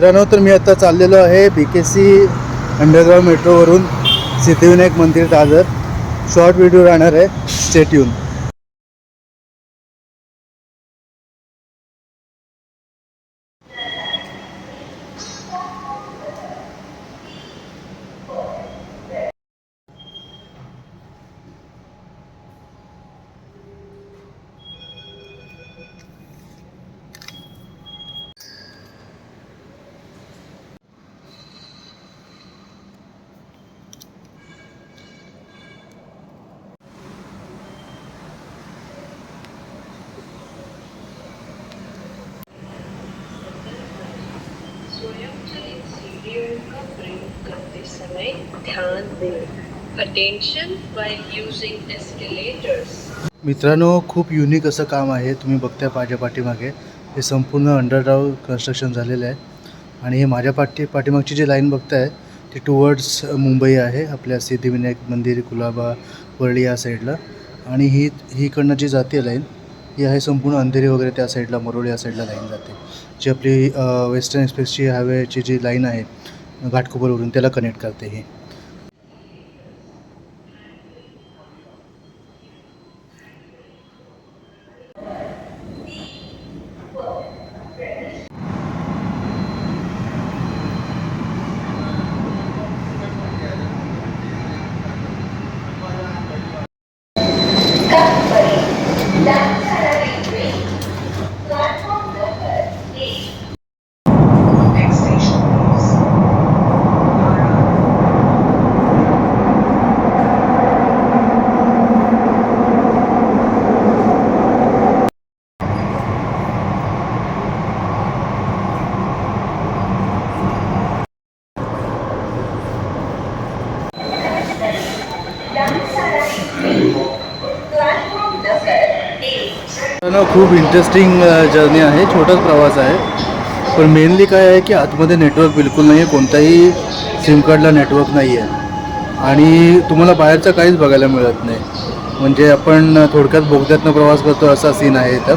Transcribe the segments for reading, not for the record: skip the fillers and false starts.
मित्रांनो, तर मी आता चाललेलो आहे BKC अंडरग्राउंड मेट्रोवरून सिद्धिविनायक मंदिर दादर. शॉर्ट व्हिडिओ राहणार आहे, स्टे ट्यून. स्वयंचलित सीढ़ियों का प्रयोग करते समय ध्यान दें. Attention while using escalators. मित्रांनो, खूप युनिक असं काम आहे. तुम्ही बघताय माझ्या पाठीमागे हे संपूर्ण अंडरग्राउंड कन्स्ट्रक्शन झालेलं आहे. आणि हे माझ्या पाठीमागची जी लाईन बघताय ती टुवर्ड्स मुंबई आहे, आपल्या सिद्धिविनायक मंदिर, कुलाबा, वरळी या साईडला. आणि ही इकडनं जी जाते लाईन ही आहे संपूर्ण अंधेरी वगैरे त्या साईडला, मरोळी या साईडला लाईन जाते, जी आपली वेस्टर्न एक्सप्रेसची हायवेची जी लाईन आहे घाटकोपरवरून, त्याला कनेक्ट करते ही. खूप इंटरेस्टिंग जर्नी आहे, छोटाच प्रवास आहे. पण मेनली काय आहे की आतमध्ये नेटवर्क बिलकुल नाही आहे, कोणताही सिम कार्डला नेटवर्क नाही आहे. आणि तुम्हाला बाहेरचं काहीच बघायला मिळत नाही. म्हणजे आपण थोडक्यात बोगद्यातनं प्रवास करतो असा सीन आहे इथं.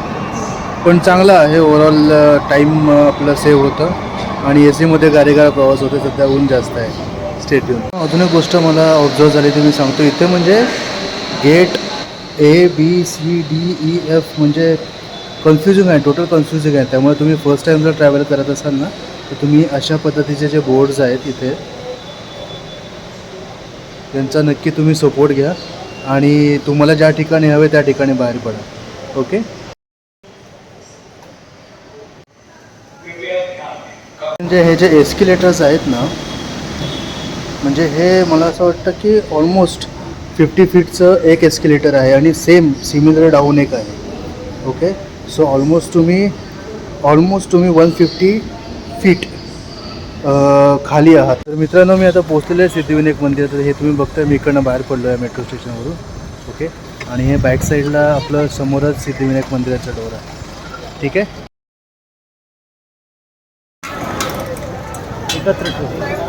पण चांगला आहे, ओव्हरऑल टाईम आपलं सेव्ह होतं. आणि AC मध्ये गारीगार प्रवास होतो. सध्या ऊन जास्त आहे. Stay tune. अजून एक गोष्ट मला ऑब्झर्व झाली ती मी सांगतो. इथे म्हणजे गेट ABCDEF म्हणजे कन्फ्युजिंग आहे, टोटल कन्फ्युजिंग आहे. त्यामुळे तुम्ही फर्स्ट टाईम जर ट्रॅव्हल करत असाल ना, तर तुम्ही अशा पद्धतीचे जे बोर्ड्स आहेत इथे त्यांचा नक्की तुम्ही सपोर्ट घ्या आणि तुम्हाला ज्या ठिकाणी हवे त्या ठिकाणी बाहेर पडा. ओके. म्हणजे हे जे एस्केलेटर्स आहेत ना, म्हणजे हे मला असं वाटतं की ऑलमोस्ट 50 फीटचं एक एस्केलेटर आहे आणि सेम सिमिलर डाऊन एक आहे. ओके. सो ऑलमोस्ट तुम्ही 150 फीट खाली आहात. तर मित्रांनो, मी आता पोहोचलेलो आहे सिद्धिविनायक मंदिर. तर हे तुम्ही बघताय, मी इकडनं बाहेर पडलो आहे मेट्रो स्टेशनवरून. ओके. आणि हे बॅक साईडला आपलं समोरच सिद्धिविनायक मंदिराचा डोर आहे. ठीक आहे.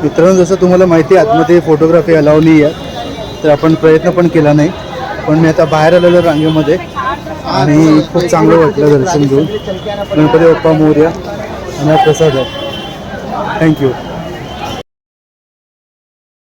मित्रांनो, जसं तुम्हाला माहिती आहे आतमध्ये फोटोग्राफी अलाव नाही आहे, तर आपण प्रयत्न पण केला नाही. पण मी आता बाहेर आलेलो रांगेमध्ये आणि खूप चांगलं वाटलं दर्शन घेऊन. गणपती बाप्पा मोरया आणि हा प्रसाद आहे. थँक्यू.